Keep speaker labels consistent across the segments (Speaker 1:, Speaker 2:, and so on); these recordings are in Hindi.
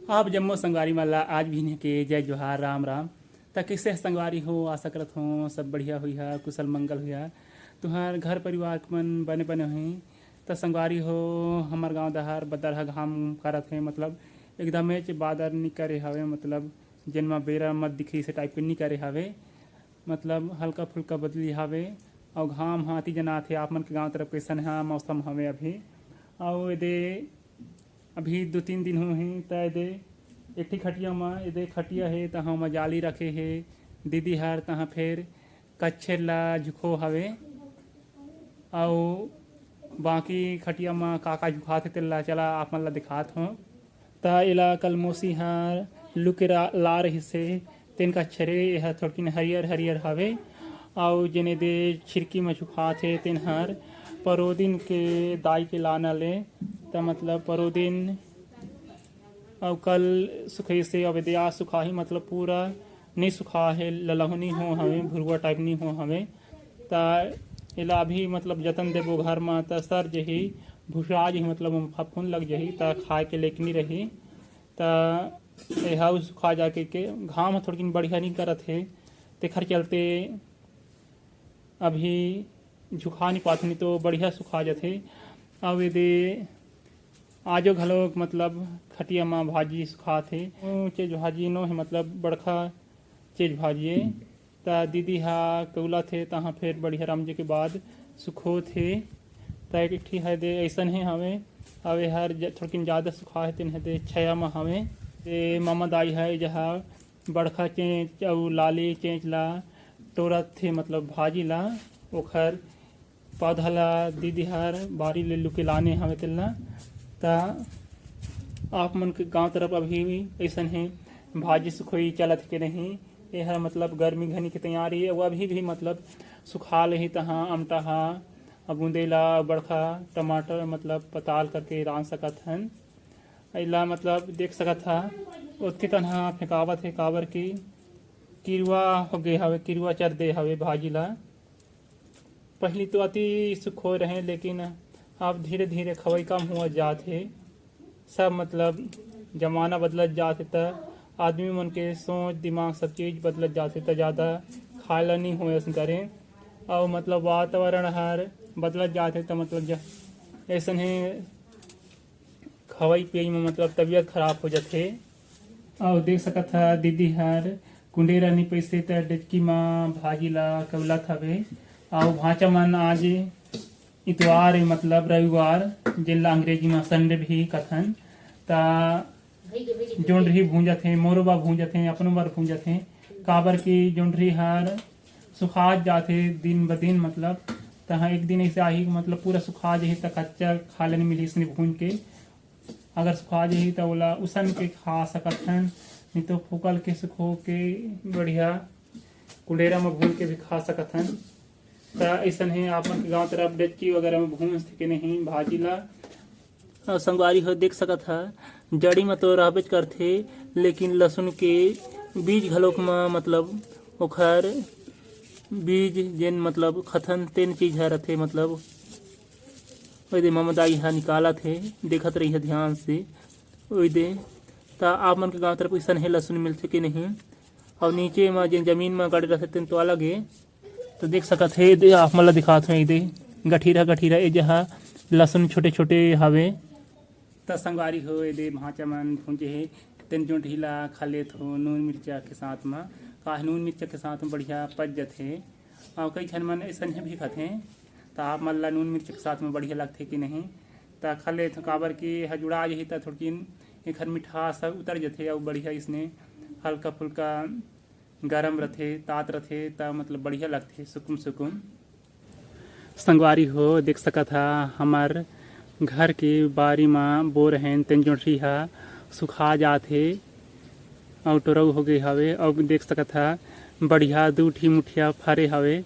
Speaker 1: आप जम्मो संगवारी मल्ला आज भी ने के जय जोहार राम राम। त किसे संगवारी हो आशा करत हो सब बढ़िया हुई है, कुशल मंगल हुई है। तुहार घर परिवार के मन बने बने हुई त संगवारी हो। हमार गांव दहार बदरहा घाम करत है, मतलब एकदम बादर नहीं करे हवे, मतलब जन्मा बेरा मत दिखी से टाइप के नहीं करे हवे, मतलब हल्का फुल्का बदली हवे। और घाम हाथी जना थे आप मन के गांव तरफ कैसन है मौसम हवे अभी। और दे अभी 2-3 दिन हुए हैं त दे एक ठी खटिया में दे खटिया है तहाँ में जाली रखे है दीदी हर तहाँ फिर कच्छे ला झुको हवे। और बाकी खटिया में काका झुकाते तेला चला आप मन ला दिखात हूँ। त एला कल मौसी हर लुके ला रही से तेन का छरे यह थोड़किन हरियर हरियर हवे। और जने दे छिड़की में झुकात है तेन हर परोदिन के दाई के लाना ले त मतलब परोदिन। और कल सुखई से अब दया सुखा ही मतलब पूरा नहीं सुखा है, ललहुनी हो हमें भुरवा टाइप नहीं हो हमें। त एला अभी मतलब जतन देबो घर में त सर जही भूसा जही मतलब फफून लग जही त खाए के लेक नहीं रही। त यह सुखा जाके के घाम थोड़ी बढ़िया नहीं करत है, तेखर चलते अभी झुका नहीं पात, नहीं तो बढ़िया सुखा जाते। अब दे आजो घलोक मतलब खटिया में भाजी सुखा थे चीज भाजी नो है, मतलब बड़खा चीज भाजिए त दीदी हा कौला थे तहाँ फिर बढ़िया राम जी के बाद सुखो थे। त एक ठी है दे ऐसन है हमें। अब हर थोड़किन ज़्यादा सुखा है तीन है दे छया में हमें दे मामा दाई है जहाँ बड़खा चेंच और लाली चेंच ला टोरत थे, मतलब भाजी ला ओखर पौधा ला दीदी हर बारी ले लुके लाने हमें तिलना। ता आप मन के गांव तरफ अभी भी ऐसा है भाजी सुखोई चलत के नहीं। यह मतलब गर्मी घनी की तैयारी है वो अभी भी मतलब सुखा ले ही तहाँ अमटा बूंदेला बड़खा टमाटर मतलब पताल करके रान सकत हन। अला मतलब देख सकत था उत्ते तनहा फेंकावत है काबर की किरवा हो गए हवे, किरवा चर दे हवे भाजी ला। पहली तो अति सुखो रहे लेकिन अब धीरे धीरे खवाई कम हुआ जाते, सब मतलब जमाना बदलत जाते त आदमी मन के सोच दिमाग सब चीज़ बदलत जाते त ज़्यादा खाला नहीं हो ऐसा करें। और मतलब वातावरण हर बदलत जाते त मतलब ऐसा है खवाई पियई में मतलब तबीयत खराब हो जाते। और देख सकत था दीदी हर कुंडेरा नहीं पैसे त डेचकी में भाजी ला कवलत हवे। और भाचा मन आज इतवार मतलब रविवार जिला अंग्रेजी में संडे भी कथन ता जोंडरी भूंजत है, मोरबा भूंजत है, अपनो बार भूंजत है काबर की जोंडरी हर सुखा जाते दिन ब दिन, मतलब तहाँ एक दिन ऐसे आही मतलब पूरा सुखा जाही त कच्चा खा लेने मिली इसने भून के। अगर सुखा जाही तो ओला उसन के खा सकत हन, नहीं तो फूकल के सुखो के बढ़िया कुंडेरा में भून के भी खा सकत हन। तो ऐसा है आप मन के गाँव तरफ डेचकी वगैरह में भूंज के नहीं भाजी ला। और संगवारी हो देख सकत है जड़ी में तो रहबेच करथे, लेकिन लहसुन के बीज घलोक में मतलब ओखर बीज जेन मतलब खथन तेन चीज है रथे, मतलब ओदे ममदाई हा निकाला थे देखत रही है ध्यान से ओदे। ता आप मन के गाँव तरफ ऐसा है लहसुन मिलथे कि नहीं। और नीचे में जेन जमीन में गड़े रहते तेन तो अलग है। तो देख सकत है दे आप मन ला दिखात हूँ दे गठीरा गठीरा ए जहाँ लहसुन छोटे छोटे हवे। त संगवारी हो दे भाचा मन भूंजे है तेन जो ढीला खा लेत हो नून मिर्चा के साथ में, का नून मिर्चा के साथ में बढ़िया पच जाते। और कई छन मन ऐसा भी खाते तो आप मन ला नून मिर्च के साथ में बढ़िया लगते कि नहीं। तो खा ले काबर की हजुड़ा जही तो थोड़किन एक मिठास सब उतर जाते और बढ़िया इसने हल्का फुल्का गरम रथे तात रथे तो मतलब बढ़िया लगते सुकुम सुकुम। संगवारी हो देख सकत था हमार घर के बारी में बोर हैं तेन जोठी हा सुखा जाते और टोरऊ हो गए हवे। और देख सकत था बढ़िया दूठी मुठिया फरे हवे।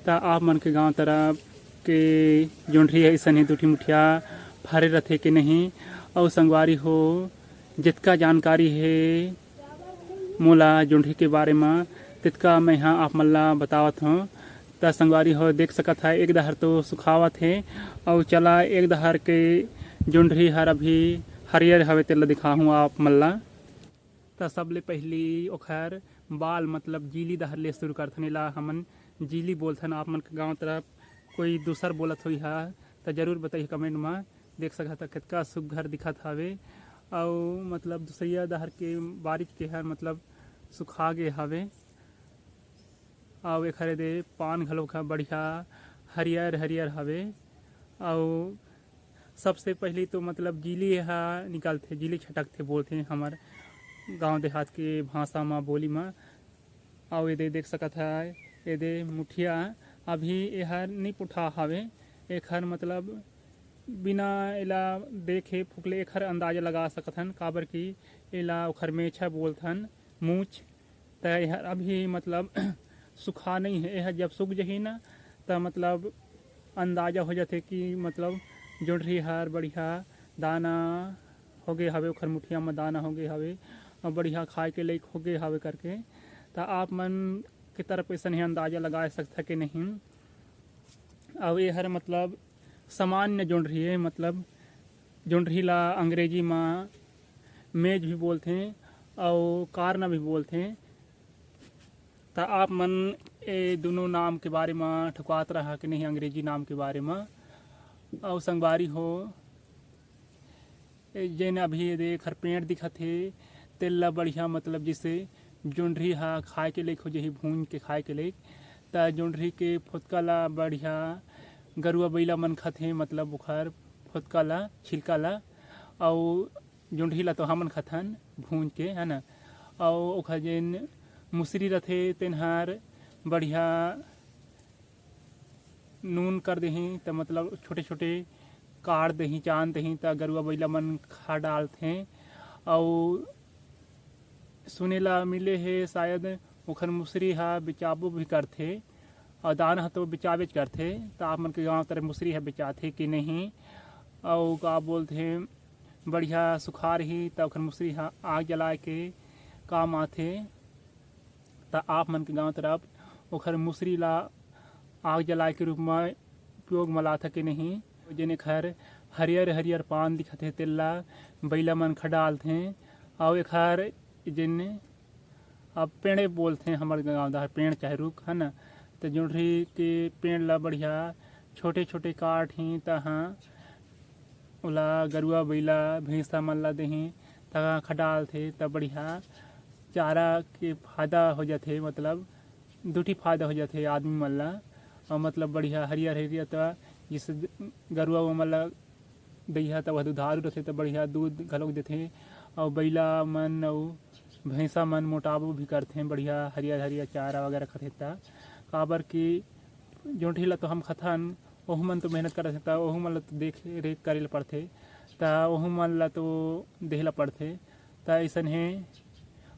Speaker 1: तो आप मन के गांव तरफ के जोंढरी है ऐसा दूठी मुठिया फरे रथे कि नहीं। और संगवारी हो जितका जानकारी है मोला जोंढरी के बारे में तितका मैं यहाँ आप मन ला बतावत हूँ। त संगवारी हो देख सकत है एक दहर तो सुखावत है और चला एक दहर के जोंढरी हर अभी हरियर हवे तेला दिखा हूँ आप मन ला। त सबले पहली ओखर बाल मतलब जीली दहर ले शुरू करथन। एला हमन जीली बोलथन। आप मन के गांव तरफ कोई दूसर बोलत होई हा त जरूर बताइए कमेंट में। देख सकत कितना सुघर दिखत हवे। और मतलब दूसरिया दहर के बारिश के हर मतलब सुखा गे हवे। और एखरे दे पान घलोक बढ़िया हरियर हरियर हवे। और सबसे पहले तो मतलब जीली निकलते, जीली छटकते बोलते हमार गांव देहात के भाषा में बोली में। और ये देख सकत है ये मुठिया अभी यहर नहीं पुठा हवे। एखर मतलब बिना एला देखे फुकले एखर अंदाजा लगा सकथन। काबर की एला ओखर मेछा बोलथन मूछ। त यहर अभी मतलब सुखा नहीं है। यह जब सूख जही ना त मतलब अंदाजा हो जाते कि मतलब जोंढरी हर बढ़िया दाना हो गए हवे। ओखर मुठिया में दाना हो गए हवे और बढ़िया खाए के लायक हो गए हवे करके। तो आप मन की तरफ ऐसा नहीं अंदाजा लगा सकता कि नहीं। और ये हर मतलब सामान्य जोंढरी है। मतलब जोंढरी ला अंग्रेजी में मेज भी बोलते हैं और कारना भी बोलते हैं। तो आप मन ये दोनों नाम के बारे में ठुकवात रहा कि नहीं अंग्रेजी नाम के बारे में। और संगवारी हो जैन अभी देख हर पेड़ दिखत है तेल ला बढ़िया मतलब जिसे जोंढरी हा खाए के लायक हो जही भून के खाए के लायक। त जोंढरी के फुदका ला बढ़िया गरुआ बैला मन खाथे मतलब बुखार फुदका ला छिलका ला। और जोंढरी ला तो हमन खाथन भून के है ना। और ओखर जेन मुसरी रथे तेनहार बढ़िया नून कर देही त मतलब छोटे छोटे काट देही चांद देही त गरुआ बैला मन खा डालथे। और सुनेला मिले है शायद ओखर मुसरी हा बेचाबो भी करथे और दाना तो बेचाबेच करथे। तो आप मन के गाँव तरफ मुसरी हा बेचाथे कि नहीं। और का बोलथे बढ़िया सुखा रही त ओखर मुसरी हा आग जलाए के काम आथे। तो आप मन के गाँव तरफ ओखर मुसरी ला आग जलाए के रूप में उपयोग में लाथा कि नहीं। जेने खर हरियर हरियर पान दिखत है तेला बैला मन खडालथे। और एखर जिन अब पेड़े बोलते हैं हमारे गाँव दार पेड़ चाहे रुख है ना। तो जोंढरी के पेड़ ला बढ़िया छोटे छोटे काट ही तहाँ ओला गरुआ बैला भैंसा मन ला देही तहाँ खडाल थे। तब बढ़िया चारा के फायदा हो जाते मतलब दूठी फायदा हो जाते आदमी मन ला। और मतलब बढ़िया हरियर हरियर तो जिस गरुआ मन ला दहिया तब दुधारू रहते तो बढ़िया दूध घलोक देते। और बैला मन और भैंसा मन मोटाबो भी करते बढ़िया हरियर हरियर चारा वगैरह खाते। काबर की जोंढरी ला तो हम खाथन ओहू मन तो मेहनत करत थे ओहू मन ला तो देख रेख करे ला पड़थे। त ओहू मन ला तो देहला पड़थे। त ऐसा है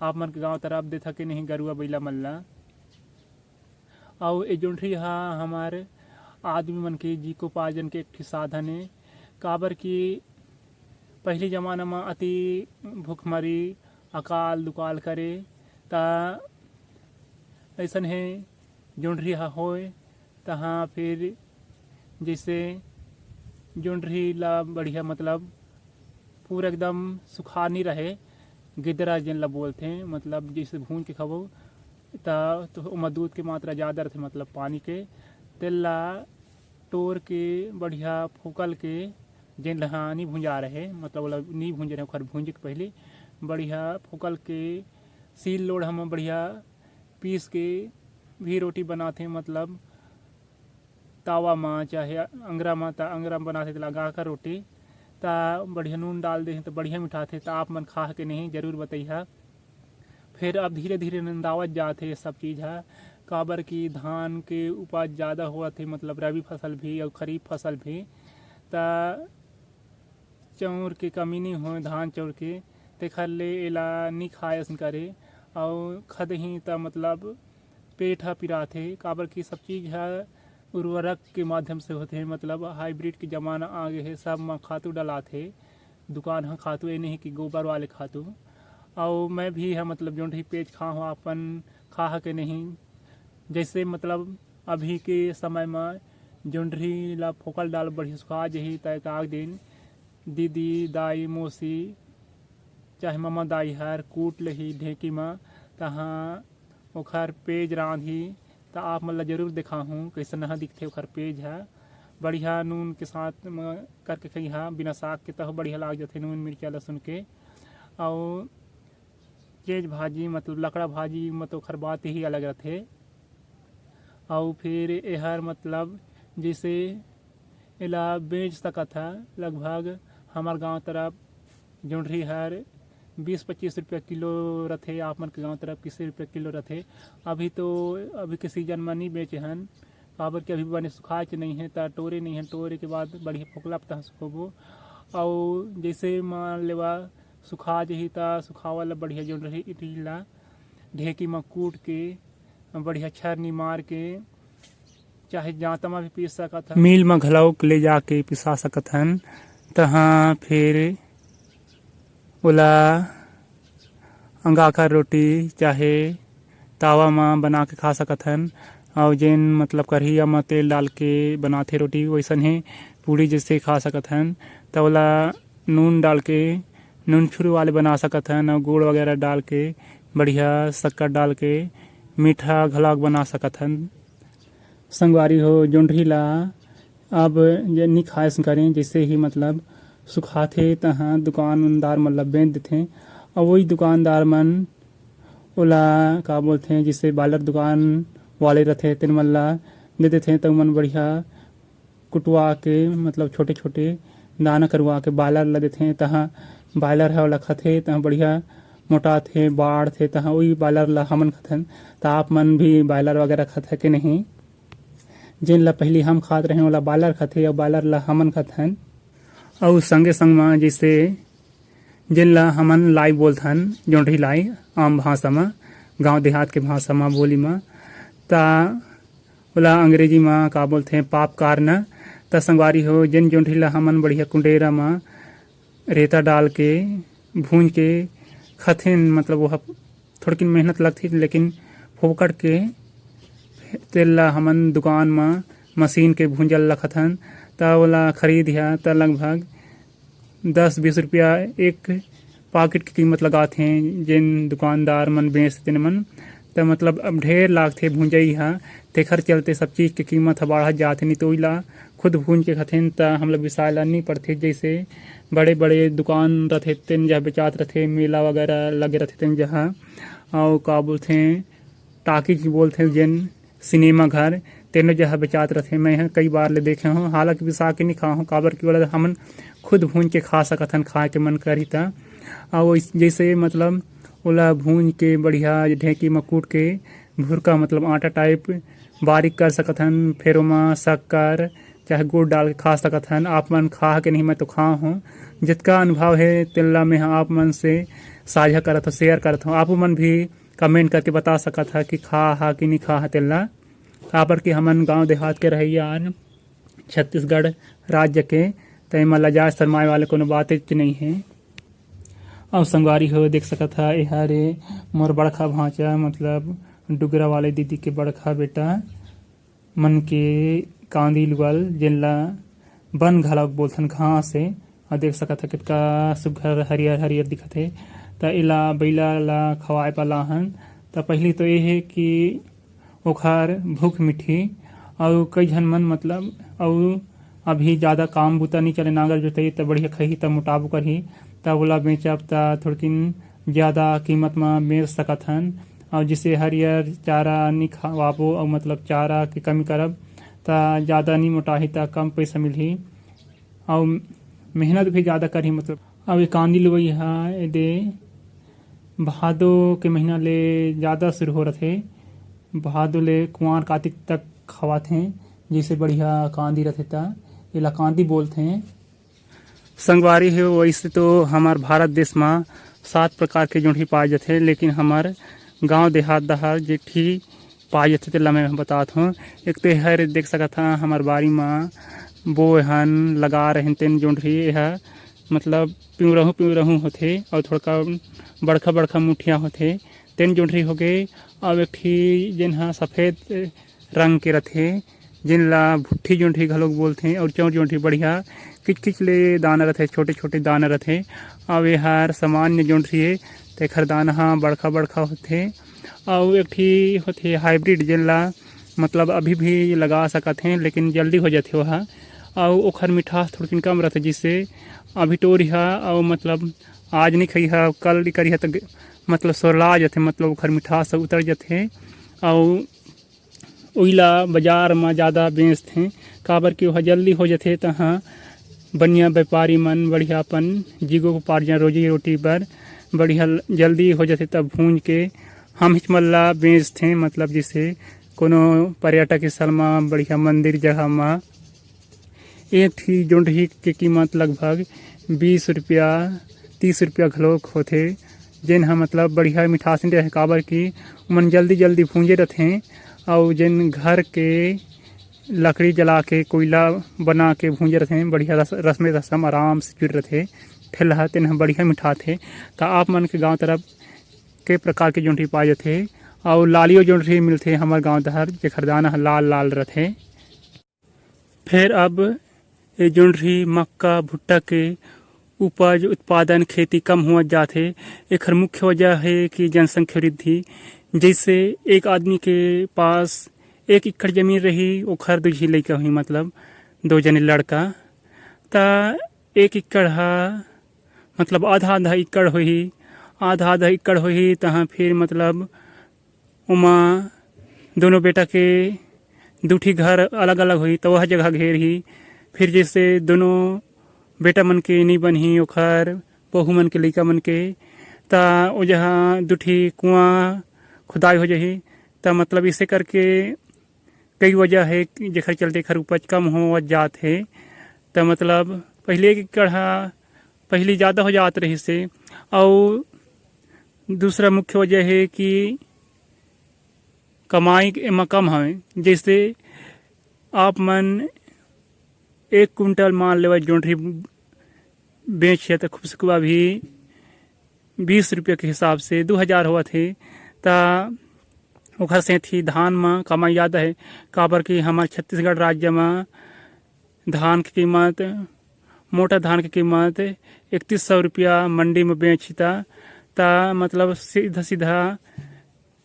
Speaker 1: आप मन के गाँव तरफ देखा कि नहीं गरुआ बैला मन ला। और ये जोंढरी हा हमारे आदमी मन के जीविकोपार्जन के एक साधन है। काबर की पहले जमाना में अति भूखमरी अकाल दुकाल करे ता ऐसन है जोंढरी हा होए तहाँ फिर जैसे जोंढरी ला बढ़िया मतलब पूरा एकदम सुखा नहीं रहे गिदरा जिन ला बोलते हैं। मतलब जैसे भून के खाओ तो उमा दूध की मात्रा ज़्यादा रहती मतलब पानी के तेल ला टोर के बढ़िया फूकल के जिन लहा नहीं भुंजा रहे मतलब नहीं भूंज रहे खर भूंज के पहले बढ़िया फूकल के सील लोड हम बढ़िया पीस के भी रोटी बनाते मतलब तावा में चाहे अंगरा में अंगरा में बनाते लगा कर रोटी ता बढ़िया नून डाल दे तो बढ़िया मिठाते। तो आप मन खा के नहीं जरूर बताइए। फिर अब धीरे धीरे नंदावत जाते ये सब चीज़ है। काबर की धान के उपज ज़्यादा हुआ थे मतलब रबी फसल भी और खरीफ फसल भी। ता चौर के कमी नहीं हो धान चौर के तेखर ले एला नहीं खायसन करे और खद ही त मतलब पेट हा पिराथे। काबर की सब चीज़ है उर्वरक के माध्यम से होते हैं मतलब हाइब्रिड के ज़माना आगे है सब में खातू डलाथे दुकान हाँ खातू ये नहीं कि गोबर वाले खातू। और मैं भी है मतलब जोंढरी पेज खा हूँ अपन खा के नहीं। जैसे मतलब अभी के समय में जोंढरी ला फोकल डाल बढ़िया सुखा जही तय आग दिन दीदी दाई मौसी चाहे ममा दाई हर कूट लही ढेकी में तहाँ ओखर पेज रांधी तो आप मतलब जरूर देखा हूँ कैसे नहा दिखते ओखर पेज है बढ़िया नून के साथ करके खई हा बिना साग के तह बढ़िया लाग जाते नून मिर्चा लहसुन के और चेज भाजी मतलब लकड़ा भाजी मतलब ओखर बात ही अलग रहते और फिर यहर मतलब जैसे एला बेच सकत है लगभग हमार गांव तरफ जोंढरी हर 20-25 रुपया किलो रथे आप मन के गांव तरफ किसी रुपये किलो रथे अभी के सीजन में नहीं बेचे हन काबर के अभी बने सुखाए के नहीं है तो टोरे नहीं है टोरे के बाद बढ़िया फोकला पता सुखोबो और जैसे मान लेवा सुखा जही ता सुखावाला बढ़िया जोंढरी इटीला ढेकी में कूट के बढ़िया छरनी मार के चाहे जाता में भी पीस सकत हन मिल में घलौक ले जाके पिसा सकत हन तहाँ फिर ओला अंगाकर रोटी चाहे तावा में बना के खा सकत हन और जेन मतलब कढ़िया में तेल डाल के बनाते रोटी वैसन ही पूड़ी जैसे खा सकत हन तो ओला नून डाल के नून छुरू वाले बना सकत हन और गुड़ वगैरह डाल के बढ़िया शक्कर डाल के मीठा घलाक बना सकत हन संगवारी हो जोंढरी ला अब ये नहीं खाए करें जैसे ही मतलब सुखाते तहाँ दुकानदार मतलब बेच देते और वही दुकानदार मन ओला का बोलते हैं जिससे बालर दुकान वाले रहते तेन मल्ला दे देते तो मन बढ़िया कुटवा के मतलब छोटे छोटे दाना करवा के बालर ला देते तहाँ बालर है वाला खाते तहाँ बढ़िया मोटा थे बाढ़ थे तहाँ वही बालर ला हमन खाथन तो आप मन भी बालर वगैरह खाते के नहीं जिन ला पहले हम खात रहे वाला बालर खाते और बालर ला हमन खाथन और संगे संग में जैसे जिन ला हमन लाई बोलथन जोंढरी लाई आम भाषा में गांव देहात के भाषा में बोली में ता ओला अंग्रेजी में का बोलते हैं पाप कारना ता संगवारी हो जिन जोंढरी ला हमन बढ़िया कुंडेरा में रेता डाल के भूंज के खथेन मतलब वह थोड़ी मेहनत लगती लेकिन फोकट के तेल ला हमन दुकान में मशीन के भूंजल ला खथन ता ओला खरीद या ता लगभग 10-20 रुपया एक पाकिट की कीमत लगाते हैं जिन दुकानदार मन बेचते मन तो मतलब अब ढेर लागते भूंजई हा तेखर चलते सब चीज़ की कीमत बढ़ा जाते नहीं तो इला खुद भूंज के खथेन ता हम लोग विसाला नहीं पड़ते जैसे बड़े बड़े दुकान रहते तेन जहाँ बेचात रहते मेला वगैरह लगे रहते तेन जहाँ और का बोलते हैं टाकी बोलते हैं जिन सिनेमा घर तेनो जहाँ बेचात रहते मैं यहाँ कई बार ले देखे हूँ हालांकि विसा के नहीं खा हूँ काबर की वाला हमन खुद भूंज के खा सकत हन खा के मन करी था और जैसे मतलब ओला भूंज के बढ़िया ढेकी में कूट के भुरका मतलब आटा टाइप बारीक कर सकत हन फिर ओमा शक्कर चाहे गुड़ डाल के खा सकत हन आप मन खा के नहीं मैं तो खा हूँ जितना अनुभव है तेल्ला में आप मन से साझा करत हो शेयर करत हूँ आप मन भी कमेंट करके बता सकत है कि खा हा कि नहीं खा हा तेल्ला काबर कि हमन गांव देहात के रहिया छत्तीसगढ़ राज्य के तय में लजाज शरमाए वाले कोनो बात नहीं है और संगवारी हो देख सकत है यह रे मोर बड़खा भांचा मतलब डुगरा वाले दीदी के बड़खा बेटा मन के कांदी लुगल जिनला बन घालक बोलथन घास से और देख सकत है कितना सुघर हरियर हरियर दिखत है तो इला बैला ला खवाए पाला हन तो पहली तो ये है कि ओखर भूख मिठी और कई झन मन मतलब और अभी ज़्यादा काम बुता नहीं चले नागर जोतई तो बढ़िया खही तब मोटाबो करही तब ओला बेचब तो थोड़किन ज़्यादा कीमत में बेच सकत हन और जिसे हरियर चारा नहीं खवाबो और मतलब चारा की कमी करब तो ज़्यादा नहीं मोटाही तो कम पैसा मिलही और मेहनत भी ज़्यादा करही मतलब अब ये कांदी लुवई है दे भादो के महीना ले ज़्यादा शुरू हो रहे भादो ले कुंवार कार्तिक तक खवाते हैं जिसे बढ़िया कांदी रहते था इला कांदी बोलते हैं संगवारी है वैसे तो हमार भारत देश में 7 प्रकार के जोंढी पाए जाते हैं लेकिन हमार गांव देहात दहार जेठी पाए जाते तेला मैं बताता हूँ एक तो हर देख सका था हमार बारी में बो हन लगा रहे तेन जोंढी यह मतलब पिउरहू होते और थोड़ा बड़खा बड़खा मुठिया होते तेन जोंढरी हो गए और एक जिन हाँ सफ़ेद रंग के रथे जिन ला भुट्ठी जोंढी घलोक बोलते और चौर जोंढी बढ़िया किच किच ले दाना रहते, छोटे छोटे दाना रहते। और ये हर सामान्य जोंढरी है तेखर दाना हाँ बड़खा बड़खा होते। और एक ठी होते हाइब्रिड जेला मतलब अभी भी लगा सकत हैं लेकिन जल्दी हो जाते वह। और ओखर मिठास थोड़ी कम रहते, जिससे अभी टोरी है और मतलब आज नहीं खाई है कल करी है तो मतलब सोरला जाते, मतलब ओखर मिठास उतर जाते। और ओइला बाजार में ज़्यादा बेचते काबर कि वह जल्दी हो जाते। तहाँ बढ़िया व्यापारी मन बढ़िया अपन जीगो पार्जन रोजी रोटी पर बढ़िया जल्दी हो जाते, तब भूंज के हम हिचमल्ला बेचते। मतलब जिसे कोनो पर्यटक स्थल में बढ़िया मंदिर जगह में एक थी जोंढरी की कीमत लगभग 20 रुपया 30 रुपया घलोक होते। जिन हाँ मतलब बढ़िया मिठास रहे काबर की मन जल्दी जल्दी भूंजे रहते। और जिन घर के लकड़ी जला के कोयला बना के भूंजे रहते बढ़िया रस में रसम आराम से जुड़ रहते ठेला तेन बढ़िया मिठा थे। तो आप मन के गांव तरफ के प्रकार के जोंढरी पाए जाते और लालियो जोंढरी मिलते हमारे गांव दहर जेखर दाना लाल लाल रहते। फिर अब ये जोंढरी मक्का भुट्टा के उपज उत्पादन खेती कम हुआ जाते। एक मुख्य वजह है कि जनसंख्या वृद्धि। जैसे एक आदमी के पास 1 एकड़ जमीन रही ओखर 2 झी लइका हुई, मतलब 2 जने लड़का। ता 1 एकड़ हा मतलब आधा आधा एकड़ होही, आधा आधा एकड़ होही तहाँ फिर मतलब उमा दोनों बेटा के दूठी घर अलग अलग हुई तो वह जगह घेर ही। फिर जैसे दोनों बेटा मन के नहीं बनही ओखर बहू मन के लइका मन के ता ओ जहाँ दूठी कुआं खुदाई हो जाही। ता मतलब इसे करके कई वजह है जेखर चलते खर उपज कम हो जात है। ता मतलब पहले एक एकड़ पहले ज़्यादा हो जात रही से। और दूसरा मुख्य वजह है कि कमाई एमा कम है। जैसे आप मन 1 कुंटल मान लेवा जोंढरी बेच तो खूब से भी 20 रुपये के हिसाब से 2000 हुआ थे। ता ओखर से थी धान में कमाई ज़्यादा है काबर कि हमारे छत्तीसगढ़ राज्य में धान की कीमत मोटा धान की कीमत 3100 रुपया मंडी में बेचता। ता मतलब सीधा सीधा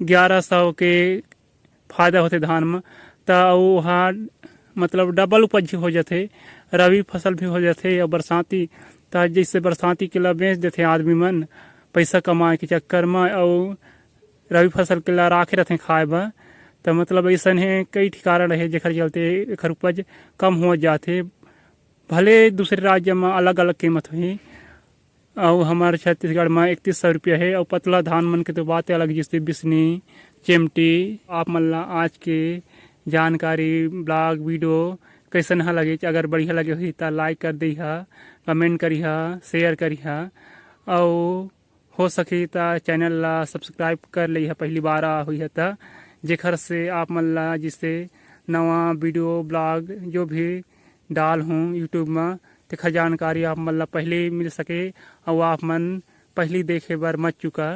Speaker 1: 1100 के फायदा होते धान में। ता वहाँ मतलब डबल उपज हो जाते, रबी फसल भी हो जाते और बरसाती। ता जैसे बरसाती के ला बेच देते आदमी मन पैसा कमाए के चक्कर में, और रबी फसल के ला राखे रहते खाए बर। तो मतलब ऐसा है कई ठिकारण है जेखर चलते एखर उपज कम हो जाते। भले दूसरे राज्य में अलग अलग कीमत हुई और हमारे छत्तीसगढ़ में 3100 रुपया है। और पतला धान मन के तो बात अलग, जैसे बिसनी चिमटी। आप मन ला आज के जानकारी ब्लॉग वीडियो कैसन हा लगे, अगर बढ़िया लगे हुई तो लाइक कर दी हा, कमेंट करी हा, शेयर करी हा। और हो सके तो चैनल ला सब्सक्राइब कर ली है पहली बार हुई है तो, जेखर से आप मन ला जिससे नवा वीडियो ब्लॉग जो भी डाल हूँ यूट्यूब में तेखर जानकारी आप मन ला पहले मिल सके और आप मन पहले देखे बर मत चुका।